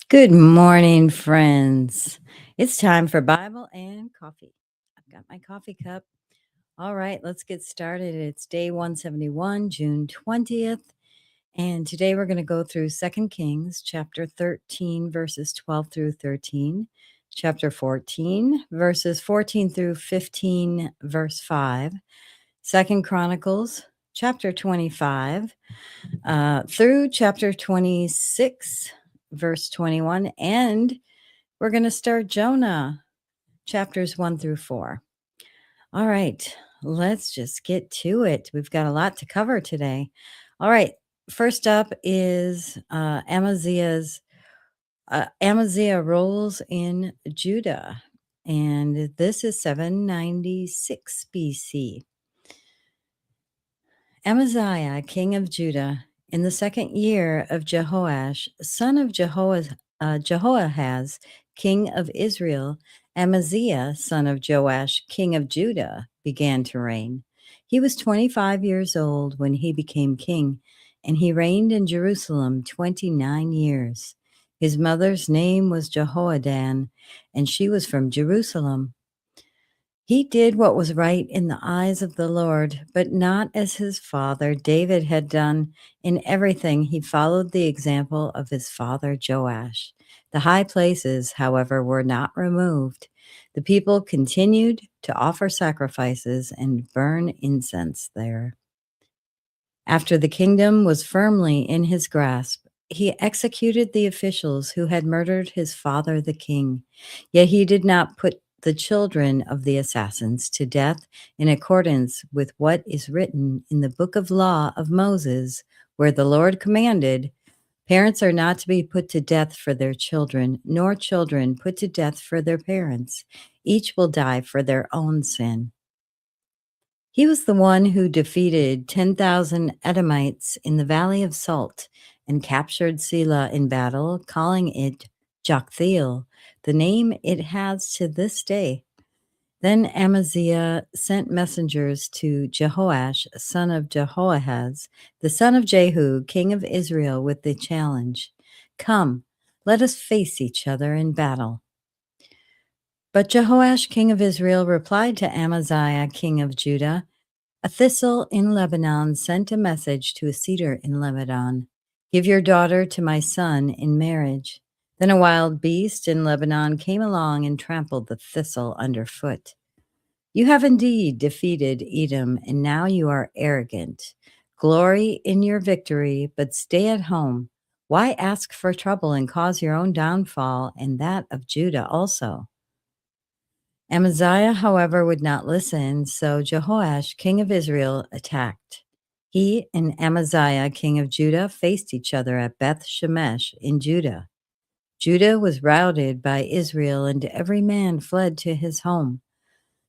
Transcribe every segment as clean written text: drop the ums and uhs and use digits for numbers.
Good morning, friends. It's time for Bible and coffee. I've got my coffee cup. All right, let's get started. It's day 171, June 20th. And today we're going to go through 2 Kings chapter 13, verses 12 through 13, chapter 14, verses 14 through 15, verse 5, 2 Chronicles chapter 25, through chapter 26, verse 21, and we're going to start Jonah chapters 1 through 4. All right, let's just get to it. We've got a lot to cover today. All right, first up is Amaziah rules in Judah, and this is 796 BC. Amaziah, king of Judah, in the second year of Jehoash, son of Jehoahaz, king of Israel, Amaziah, son of Joash, king of Judah, began to reign. He was 25 years old when he became king, and he reigned in Jerusalem 29 years. His mother's name was Jehoadan, and she was from Jerusalem. He did what was right in the eyes of the Lord, but not as his father David had done. In everything, he followed the example of his father Joash. The high places, however, were not removed. The people continued to offer sacrifices and burn incense there. After the kingdom was firmly in his grasp, he executed the officials who had murdered his father the king. Yet he did not put the children of the assassins to death in accordance with what is written in the book of law of Moses, where the Lord commanded, "Parents are not to be put to death for their children, nor children put to death for their parents. Each will die for their own sin." He was the one who defeated 10,000 Edomites in the Valley of Salt and captured Selah in battle, calling it Joktheel, the name it has to this day. Then Amaziah sent messengers to Jehoash, son of Jehoahaz, the son of Jehu, king of Israel, with the challenge, "Come, let us face each other in battle." But Jehoash, king of Israel, replied to Amaziah, king of Judah, "A thistle in Lebanon sent a message to a cedar in Lebanon. Give your daughter to my son in marriage." Then a wild beast in Lebanon came along and trampled the thistle underfoot. "You have indeed defeated Edom, and now you are arrogant. Glory in your victory, but stay at home. Why ask for trouble and cause your own downfall and that of Judah also?" Amaziah, however, would not listen, so Jehoash, king of Israel, attacked. He and Amaziah, king of Judah, faced each other at Beth Shemesh in Judah. Judah was routed by Israel, and every man fled to his home.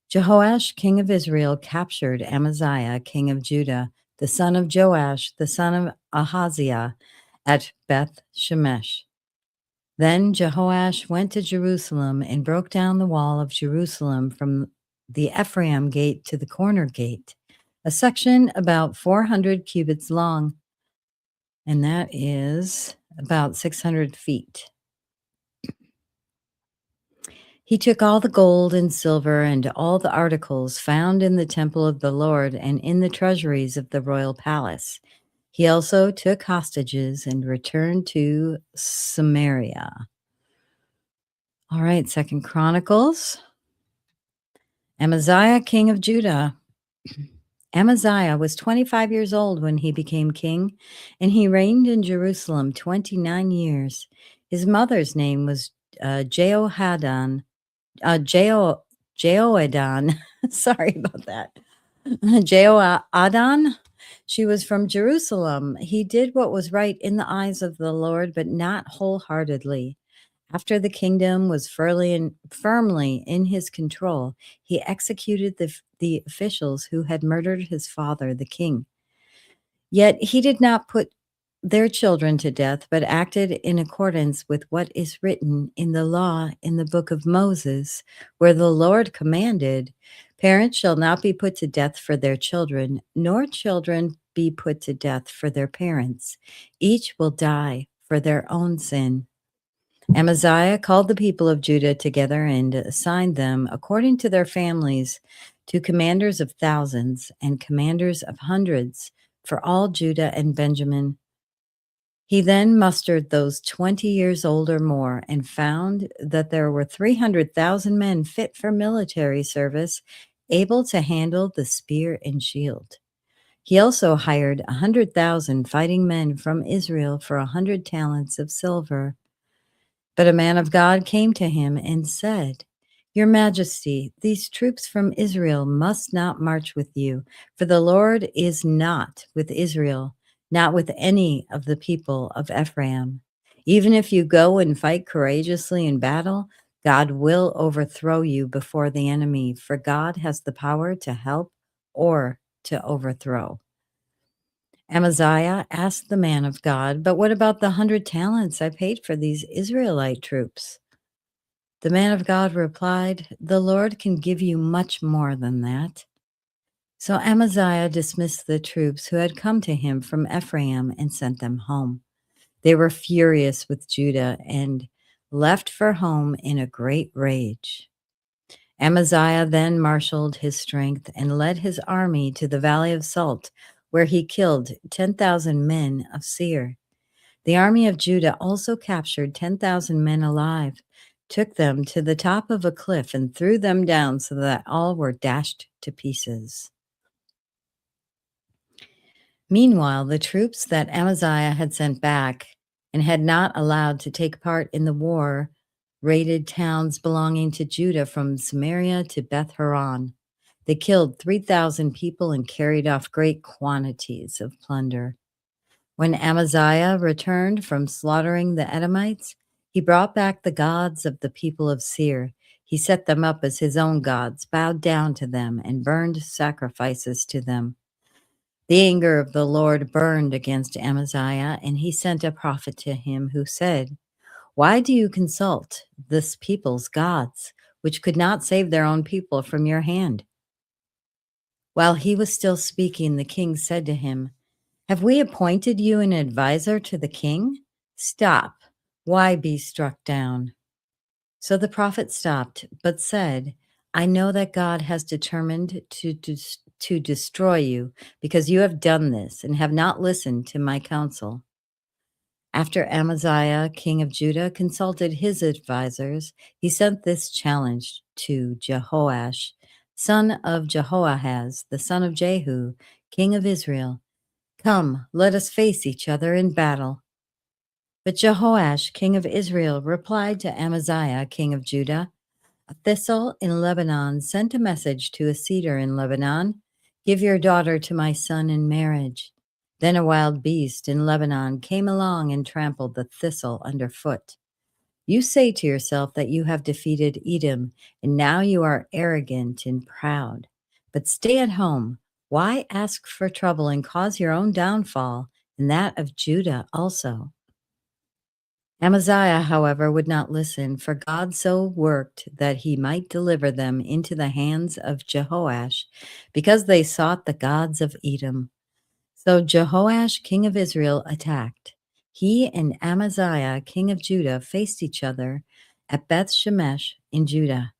Jehoash, king of Israel, captured Amaziah, king of Judah, the son of Joash, the son of Ahaziah, at Beth Shemesh. Then Jehoash went to Jerusalem and broke down the wall of Jerusalem from the Ephraim gate to the corner gate, a section about 400 cubits long, and that is about 600 feet. He took all the gold and silver and all the articles found in the temple of the Lord and in the treasuries of the royal palace. He also took hostages and returned to Samaria. All right, 2 Chronicles. Amaziah, king of Judah. Amaziah was 25 years old when he became king, and he reigned in Jerusalem 29 years. His mother's name was Jehoadan. Jehoadan. Sorry about that. Jehoadan. She was from Jerusalem. He did what was right in the eyes of the Lord, but not wholeheartedly. After the kingdom was firmly in his control, he executed the officials who had murdered his father, the king. Yet he did not put their children to death, but acted in accordance with what is written in the law in the book of Moses, where the Lord commanded, "Parents shall not be put to death for their children, nor children be put to death for their parents. Each will die for their own sin." Amaziah called the people of Judah together and assigned them, according to their families, to commanders of thousands and commanders of hundreds for all Judah and Benjamin. He then mustered those 20 years old or more and found that there were 300,000 men fit for military service, able to handle the spear and shield. He also hired 100,000 fighting men from Israel for 100 talents of silver. But a man of God came to him and said, "Your Majesty, these troops from Israel must not march with you, for the Lord is not with Israel, not with any of the people of Ephraim. Even if you go and fight courageously in battle, God will overthrow you before the enemy, for God has the power to help or to overthrow." Amaziah asked the man of God, "But what about the 100 talents I paid for these Israelite troops?" The man of God replied, "The Lord can give you much more than that." So Amaziah dismissed the troops who had come to him from Ephraim and sent them home. They were furious with Judah and left for home in a great rage. Amaziah then marshaled his strength and led his army to the Valley of Salt, where he killed 10,000 men of Seir. The army of Judah also captured 10,000 men alive, took them to the top of a cliff, and threw them down so that all were dashed to pieces. Meanwhile, the troops that Amaziah had sent back and had not allowed to take part in the war raided towns belonging to Judah from Samaria to Beth Horon. They killed 3,000 people and carried off great quantities of plunder. When Amaziah returned from slaughtering the Edomites, he brought back the gods of the people of Seir. He set them up as his own gods, bowed down to them, and burned sacrifices to them. The anger of the Lord burned against Amaziah, and he sent a prophet to him who said, "Why do you consult this people's gods, which could not save their own people from your hand?" While he was still speaking, the king said to him, "Have we appointed you an advisor to the king? Stop. Why be struck down?" So the prophet stopped, but said, "I know that God has determined to destroy you because you have done this and have not listened to my counsel." After Amaziah, king of Judah, consulted his advisors, he sent this challenge to Jehoash, son of Jehoahaz, the son of Jehu, king of Israel. "Come, let us face each other in battle." But Jehoash, king of Israel, replied to Amaziah, king of Judah, "A thistle in Lebanon sent a message to a cedar in Lebanon, 'Give your daughter to my son in marriage.' Then a wild beast in Lebanon came along and trampled the thistle underfoot. You say to yourself that you have defeated Edom, and now you are arrogant and proud. But stay at home. Why ask for trouble and cause your own downfall, and that of Judah also?" Amaziah, however, would not listen, for God so worked that he might deliver them into the hands of Jehoash, because they sought the gods of Edom. So Jehoash, king of Israel, attacked. He and Amaziah, king of Judah, faced each other at Beth Shemesh in Judah.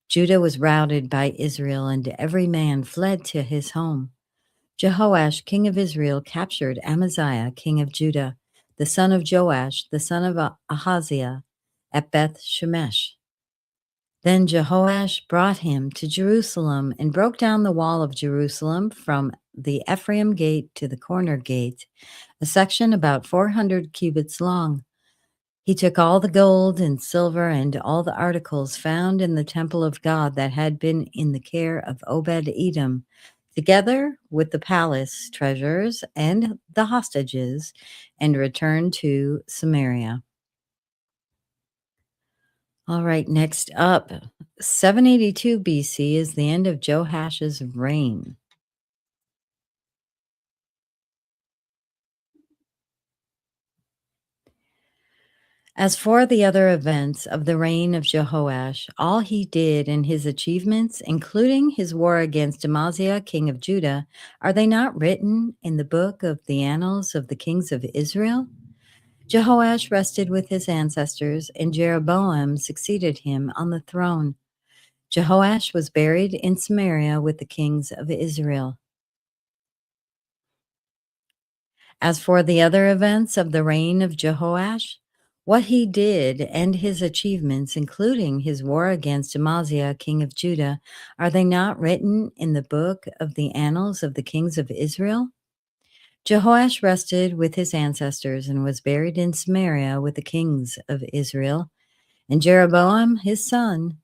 Judah was routed by Israel, and every man fled to his home. Jehoash, king of Israel, captured Amaziah, king of Judah, the son of Joash, the son of Ahaziah, at Beth Shemesh. Then Jehoash brought him to Jerusalem and broke down the wall of Jerusalem from the Ephraim gate to the corner gate, a section about 400 cubits long. He took all the gold and silver and all the articles found in the temple of God that had been in the care of Obed-Edom, together with the palace treasures and the hostages, and returned to Samaria. All right, next up, 782 BC is the end of Joash's reign. As for the other events of the reign of Jehoash, all he did and his achievements, including his war against Amaziah, king of Judah, are they not written in the book of the annals of the kings of Israel? Jehoash rested with his ancestors, and Jeroboam succeeded him on the throne. Jehoash was buried in Samaria with the kings of Israel. As for the other events of the reign of Jehoash, what he did and his achievements, including his war against Amaziah, king of Judah, are they not written in the book of the annals of the kings of Israel? Jehoash rested with his ancestors and was buried in Samaria with the kings of Israel, and Jeroboam, his son,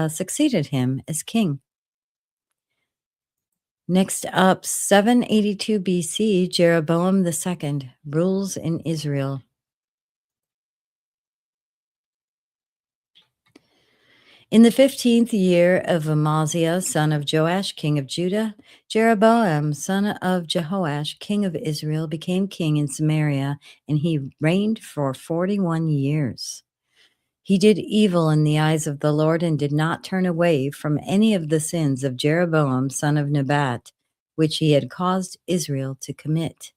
succeeded him as king. Next up, 782 BC, Jeroboam II rules in Israel. In the 15th year of Amaziah, son of Joash, king of Judah, Jeroboam, son of Jehoash, king of Israel, became king in Samaria, and he reigned for 41 years. He did evil in the eyes of the Lord and did not turn away from any of the sins of Jeroboam, son of Nebat, which he had caused Israel to commit.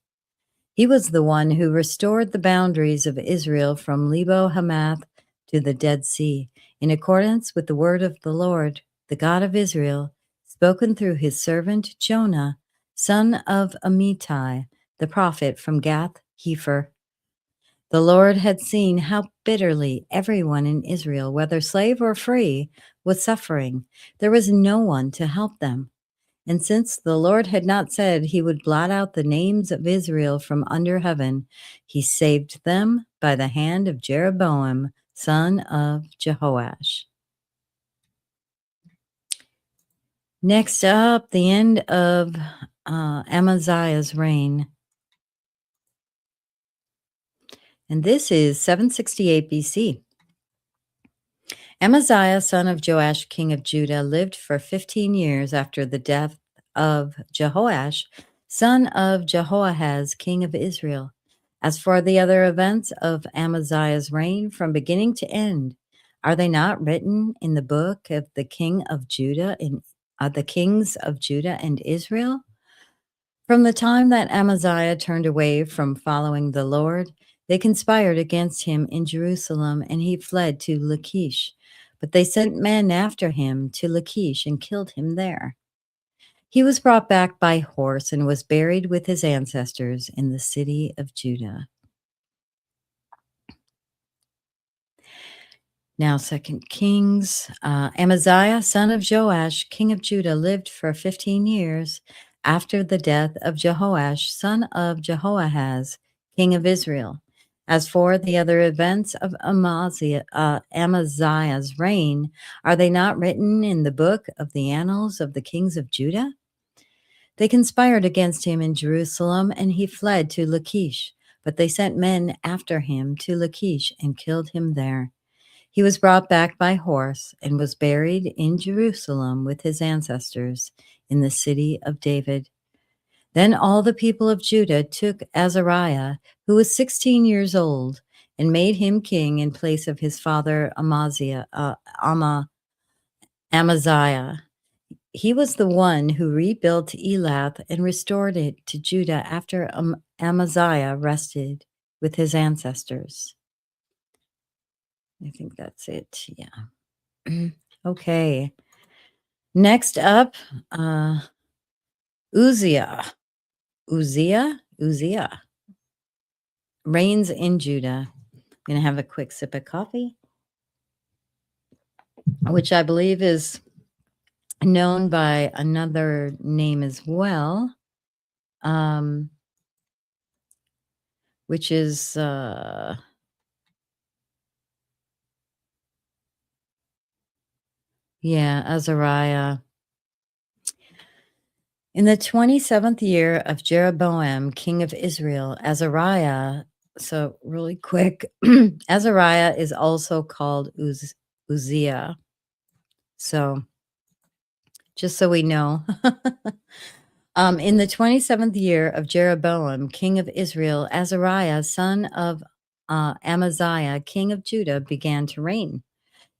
He was the one who restored the boundaries of Israel from Lebo Hamath to the Dead Sea, in accordance with the word of the Lord, the God of Israel, spoken through his servant Jonah, son of Amittai, the prophet from Gath Hepher. The Lord had seen how bitterly everyone in Israel, whether slave or free, was suffering. There was no one to help them. And since the Lord had not said he would blot out the names of Israel from under heaven, he saved them by the hand of Jeroboam, son of Jehoash. Next up, the end of Amaziah's reign. And this is 768 BC. Amaziah, son of Joash, king of Judah, lived for 15 years after the death of Jehoash, son of Jehoahaz, king of Israel. As for the other events of Amaziah's reign from beginning to end, are they not written in the book of the king of Judah the kings of Judah and Israel? From the time that Amaziah turned away from following the Lord, they conspired against him in Jerusalem, and he fled to Lachish. But they sent men after him to Lachish and killed him there. He was brought back by horse and was buried with his ancestors in the city of Judah. Now, 2 Kings. Amaziah, son of Joash, king of Judah, lived for 15 years after the death of Jehoash, son of Jehoahaz, king of Israel. As for the other events of Amaziah's reign, are they not written in the book of the annals of the kings of Judah? They conspired against him in Jerusalem, and he fled to Lachish. But they sent men after him to Lachish and killed him there. He was brought back by horse and was buried in Jerusalem with his ancestors in the city of David. Then all the people of Judah took Azariah, who was 16 years old, and made him king in place of his father Amaziah. He was the one who rebuilt Elath and restored it to Judah after Amaziah rested with his ancestors. I think that's it. Yeah. Okay. Next up, Uzziah reigns in Judah. I'm going to have a quick sip of coffee, which I believe is known by another name as well, which is Azariah. In the 27th year of Jeroboam, king of Israel, Azariah, so really quick, Azariah is also called Uzziah. So just so we know. In the 27th year of Jeroboam, king of Israel, Azariah, son of Amaziah, king of Judah, began to reign.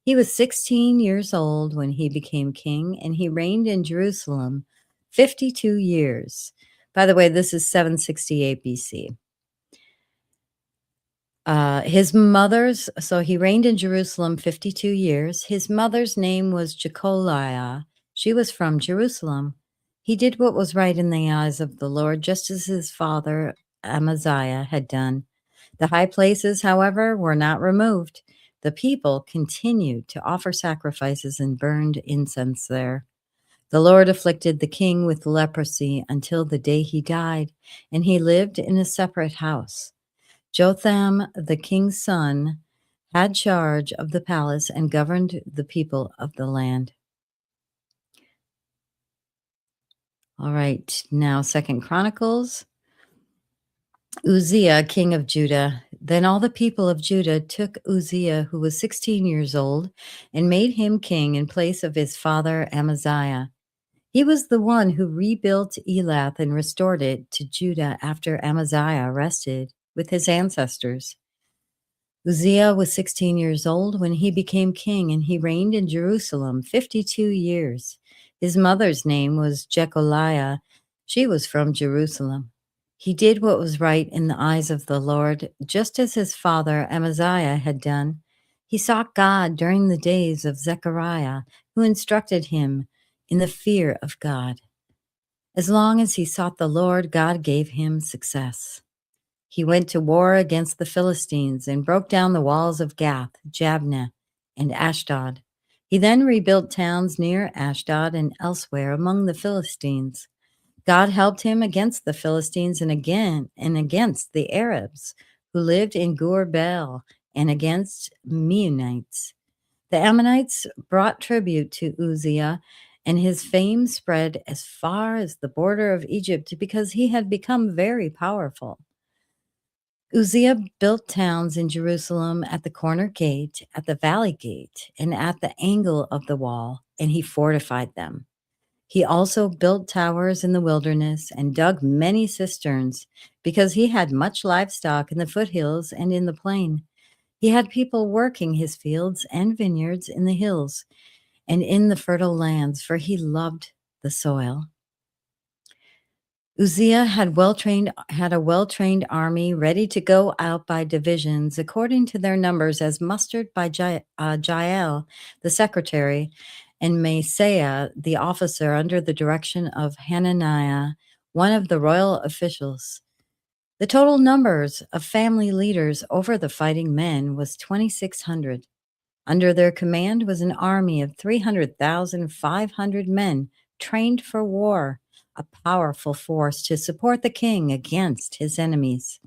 He was 16 years old when he became king, and he reigned in Jerusalem 52 years. By the way, this is 768 BC. So he reigned in Jerusalem 52 years. His mother's name was Jecoliah. She was from Jerusalem. He did what was right in the eyes of the Lord, just as his father Amaziah had done. The high places, however, were not removed. The people continued to offer sacrifices and burned incense there. The Lord afflicted the king with leprosy until the day he died, and he lived in a separate house. Jotham, the king's son, had charge of the palace and governed the people of the land. All right, now Second Chronicles. Uzziah, king of Judah. Then all the people of Judah took Uzziah, who was 16 years old, and made him king in place of his father Amaziah. He was the one who rebuilt Elath and restored it to Judah after Amaziah rested with his ancestors. Uzziah was 16 years old when he became king, and he reigned in Jerusalem 52 years. His mother's name was Jecoliah. She was from Jerusalem. He did what was right in the eyes of the Lord, just as his father Amaziah had done. He sought God during the days of Zechariah, who instructed him in the fear of God. As long as he sought the Lord, God gave him success. He went to war against the Philistines and broke down the walls of Gath, Jabneh, and Ashdod. He then rebuilt towns near Ashdod and elsewhere among the Philistines. God helped him against the Philistines and against the Arabs who lived in Gur Baal and against Meunites. The Ammonites brought tribute to Uzziah, and his fame spread as far as the border of Egypt because he had become very powerful. Uzziah built towns in Jerusalem at the corner gate, at the valley gate, and at the angle of the wall, and he fortified them. He also built towers in the wilderness and dug many cisterns because he had much livestock in the foothills and in the plain. He had people working his fields and vineyards in the hills and in the fertile lands, for he loved the soil. Uzziah had a well-trained army ready to go out by divisions according to their numbers as mustered by Jael, the secretary, and Maaseiah, the officer, under the direction of Hananiah, one of the royal officials. The total numbers of family leaders over the fighting men was 2,600. Under their command was an army of 300,500 men trained for war, a powerful force to support the king against his enemies.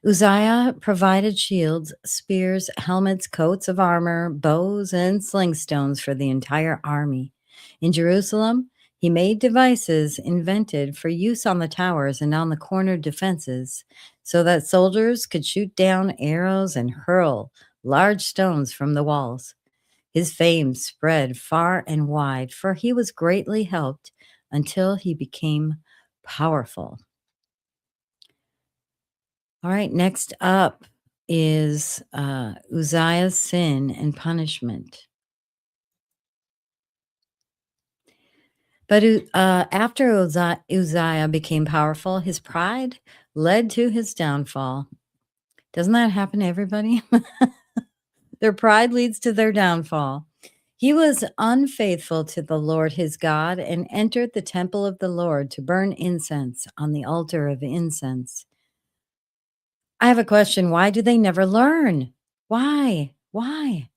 Uzziah provided shields, spears, helmets, coats of armor, bows, and sling stones for the entire army. In Jerusalem, he made devices invented for use on the towers and on the corner defenses so that soldiers could shoot down arrows and hurl large stones from the walls. His fame spread far and wide, for he was greatly helped until he became powerful. All right, next up is Uzziah's sin and punishment. But after Uzziah became powerful, his pride led to his downfall. Doesn't that happen to everybody? Their pride leads to their downfall. He was unfaithful to the Lord his God and entered the temple of the Lord to burn incense on the altar of incense. I have a question. Why do they never learn? Why? Why?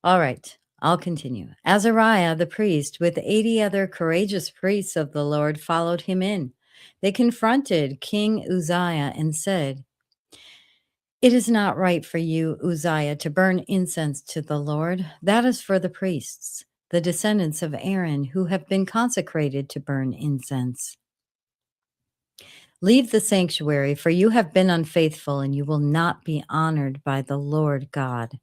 All right, I'll continue. Azariah the priest, with 80 other courageous priests of the Lord, followed him in. They confronted King Uzziah and said, "It is not right for you, Uzziah, to burn incense to the Lord. That is for the priests, the descendants of Aaron, who have been consecrated to burn incense. Leave the sanctuary, for you have been unfaithful, and you will not be honored by the Lord God."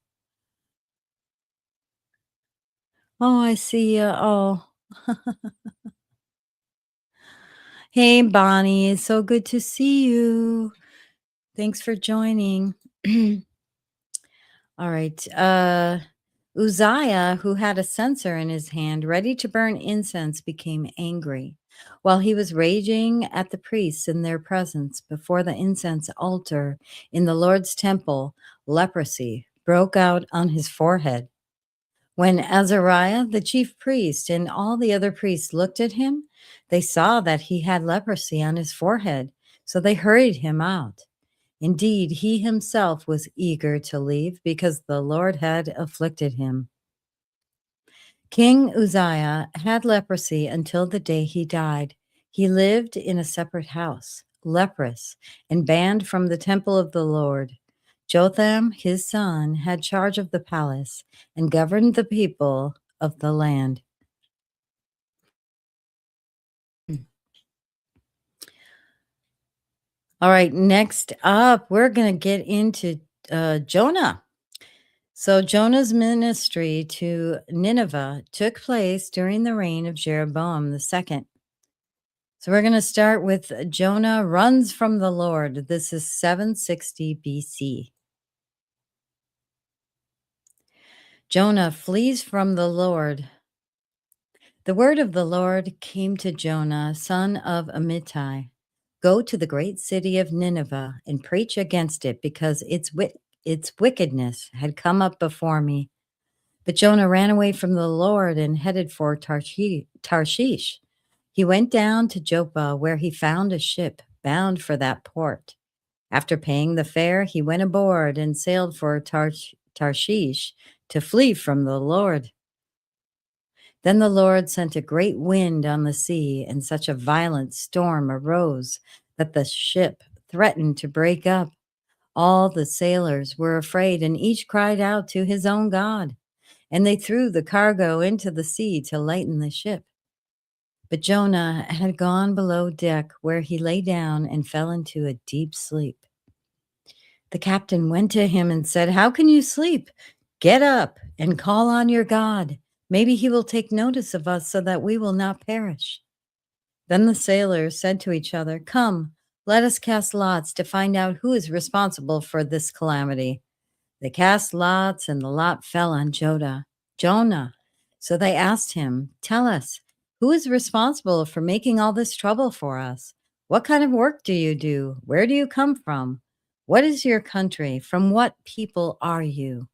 Oh, I see you. Oh, hey, Bonnie. It's so good to see you. Thanks for joining. All right. Uzziah, who had a censer in his hand ready to burn incense, became angry. While he was raging at the priests in their presence before the incense altar in the Lord's temple, leprosy broke out on his forehead. When Azariah, the chief priest, and all the other priests looked at him, they saw that he had leprosy on his forehead, so they hurried him out. Indeed, he himself was eager to leave because the Lord had afflicted him. King Uzziah had leprosy until the day he died. He lived in a separate house, leprous, and banned from the temple of the Lord. Jotham, his son, had charge of the palace and governed the people of the land. All right, next up, we're going to get into Jonah. So, Jonah's ministry to Nineveh took place during the reign of Jeroboam II. So, we're going to start with Jonah runs from the Lord. This is 760 BC. Jonah flees from the Lord. The word of the Lord came to Jonah, son of Amittai. Go to the great city of Nineveh and preach against it because its wickedness had come up before me. But Jonah ran away from the Lord and headed for Tarshish. He went down to Joppa, where he found a ship bound for that port. After paying the fare, he went aboard and sailed for Tarshish to flee from the Lord. Then the Lord sent a great wind on the sea, and such a violent storm arose that the ship threatened to break up. All the sailors were afraid, and each cried out to his own God. And they threw the cargo into the sea to lighten the ship. But Jonah had gone below deck, where he lay down and fell into a deep sleep. The captain went to him and said, "How can you sleep? Get up and call on your God. Maybe he will take notice of us so that we will not perish." Then the sailors said to each other, "Come, let us cast lots to find out who is responsible for this calamity." They cast lots, and the lot fell on Jonah. So they asked him, "Tell us, who is responsible for making all this trouble for us? What kind of work do you do? Where do you come from? What is your country? From what people are you?"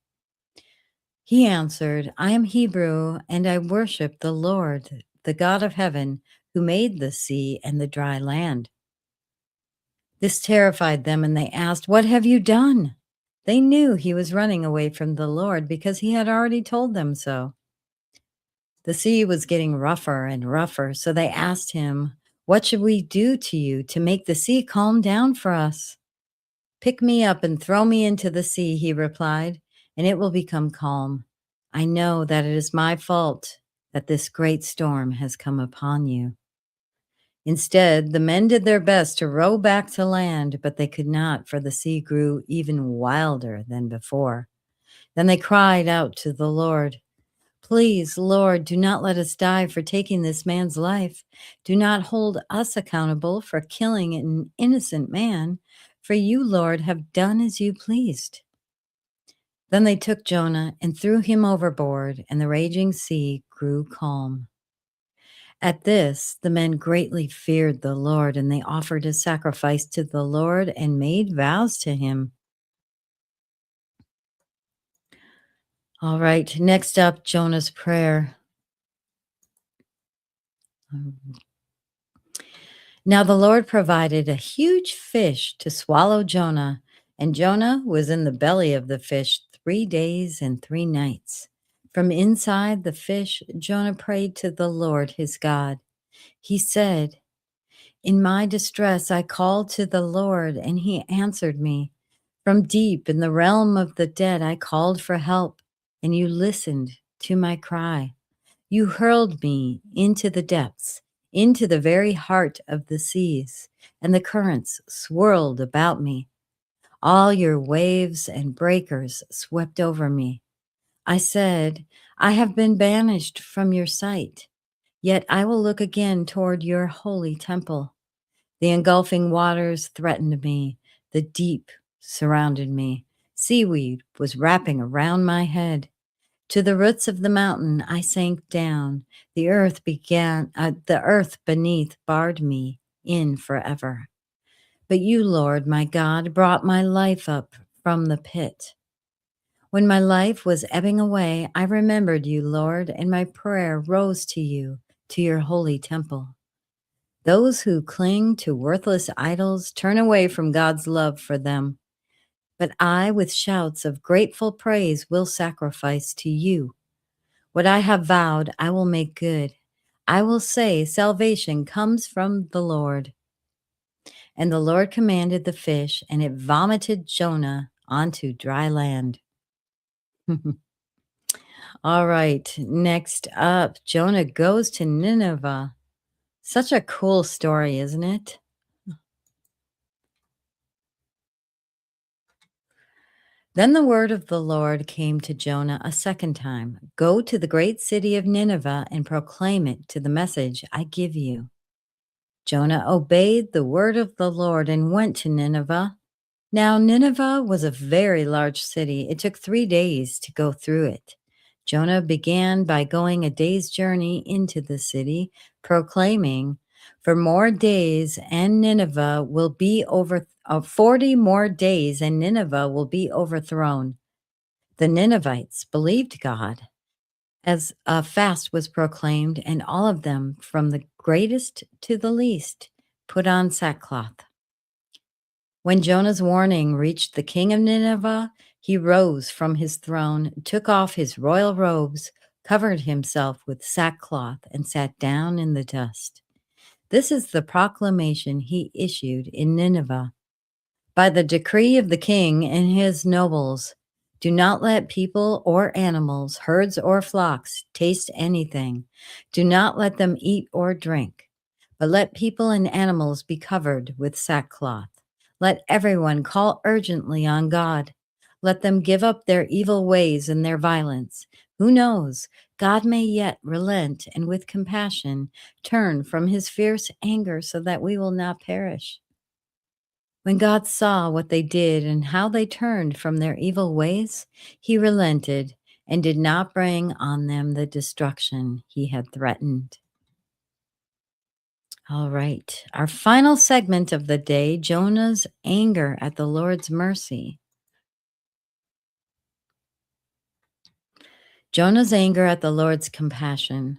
He answered, "I am Hebrew, and I worship the Lord, the God of heaven, who made the sea and the dry land." This terrified them, and they asked, "What have you done?" They knew he was running away from the Lord because he had already told them so. The sea was getting rougher and rougher, so they asked him, "What should we do to you to make the sea calm down for us?" "Pick me up and throw me into the sea," he replied, "and it will become calm. I know that it is my fault that this great storm has come upon you." Instead, the men did their best to row back to land, but they could not, for the sea grew even wilder than before. Then they cried out to the Lord, "Please, Lord, do not let us die for taking this man's life. Do not hold us accountable for killing an innocent man, for you, Lord, have done as you pleased." Then they took Jonah and threw him overboard, and the raging sea grew calm. At this, the men greatly feared the Lord, and they offered a sacrifice to the Lord and made vows to him. All right, next up, Jonah's prayer. Now the Lord provided a huge fish to swallow Jonah, and Jonah was in the belly of the fish 3 days and 3 nights. From inside the fish, Jonah prayed to the Lord his God. He said, "In my distress, I called to the Lord, and he answered me. From deep in the realm of the dead, I called for help, and you listened to my cry. You hurled me into the depths, into the very heart of the seas, and the currents swirled about me. All your waves and breakers swept over me. I said, I have been banished from your sight, yet I will look again toward your holy temple. The engulfing waters threatened me. The deep surrounded me. Seaweed was wrapping around my head. To the roots of the mountain I sank down. The earth beneath barred me in forever. But you, Lord, my God, brought my life up from the pit. When my life was ebbing away, I remembered you, Lord, and my prayer rose to you, to your holy temple. Those who cling to worthless idols turn away from God's love for them. But I, with shouts of grateful praise, will sacrifice to you. What I have vowed, I will make good. I will say, salvation comes from the Lord. And the Lord commanded the fish, and it vomited Jonah onto dry land. All right, next up, Jonah goes to Nineveh. Such a cool story, isn't it? Then the word of the Lord came to Jonah a second time. Go to the great city of Nineveh and proclaim it to the message I give you. Jonah obeyed the word of the Lord and went to Nineveh. Now, Nineveh was a very large city. It took 3 days to go through it. Jonah began by going a day's journey into the city, proclaiming, "For more days, and Nineveh will be 40 more days, and Nineveh will be overthrown." The Ninevites believed God as a fast was proclaimed, and all of them, from the greatest to the least, put on sackcloth. When Jonah's warning reached the king of Nineveh, he rose from his throne, took off his royal robes, covered himself with sackcloth, and sat down in the dust. This is the proclamation he issued in Nineveh. By the decree of the king and his nobles, do not let people or animals, herds or flocks, taste anything. Do not let them eat or drink, but let people and animals be covered with sackcloth. Let everyone call urgently on God. Let them give up their evil ways and their violence. Who knows? God may yet relent and with compassion turn from his fierce anger so that we will not perish. When God saw what they did and how they turned from their evil ways, he relented and did not bring on them the destruction he had threatened. All right, our final segment of the day, Jonah's anger at the Lord's mercy. Jonah's anger at the Lord's compassion.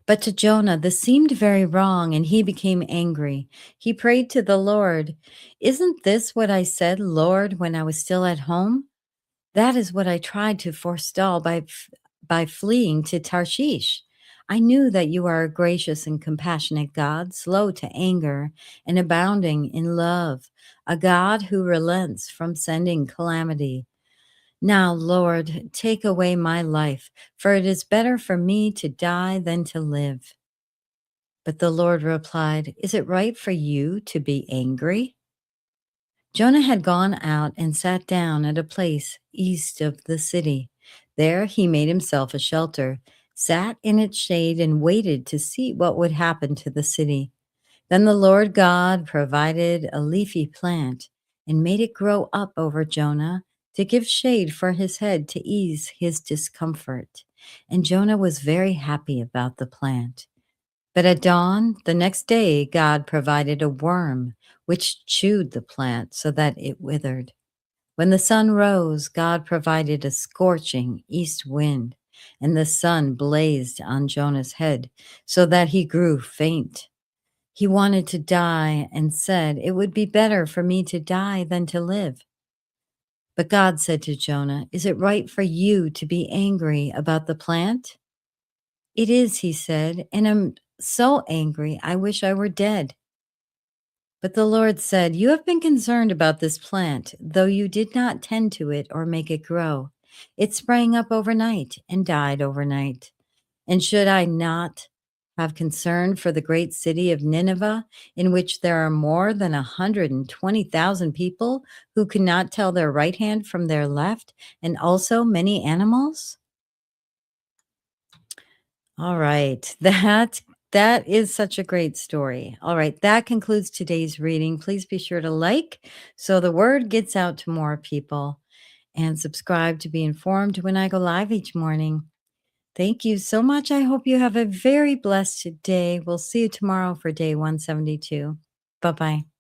But to Jonah, this seemed very wrong, and he became angry. He prayed to the Lord, "Isn't this what I said, Lord, when I was still at home? That is what I tried to forestall by fleeing to Tarshish. I knew that you are a gracious and compassionate God, slow to anger and abounding in love, a God who relents from sending calamity. Now, Lord, take away my life, for it is better for me to die than to live." But the Lord replied, "Is it right for you to be angry?" Jonah had gone out and sat down at a place east of the city. There he made himself a shelter, sat in its shade, and waited to see what would happen to the city. Then the Lord God provided a leafy plant and made it grow up over Jonah to give shade for his head to ease his discomfort. And Jonah was very happy about the plant. But at dawn the next day, God provided a worm which chewed the plant so that it withered. When the sun rose, God provided a scorching east wind, and the sun blazed on Jonah's head so that he grew faint. He wanted to die and said, "It would be better for me to die than to live." But God said to Jonah, "Is it right for you to be angry about the plant?" "It is," he said, "and I'm so angry I wish I were dead." But the Lord said, "You have been concerned about this plant, though you did not tend to it or make it grow. It sprang up overnight and died overnight. And should I not have concern for the great city of Nineveh, in which there are more than 120,000 people who cannot tell their right hand from their left, and also many animals?" All right. That is such a great story. All right, that concludes today's reading. Please be sure to like so the word gets out to more people. and subscribe to be informed when I go live each morning. Thank you so much. I hope you have a very blessed day. We'll see you tomorrow for day 172. Bye-bye.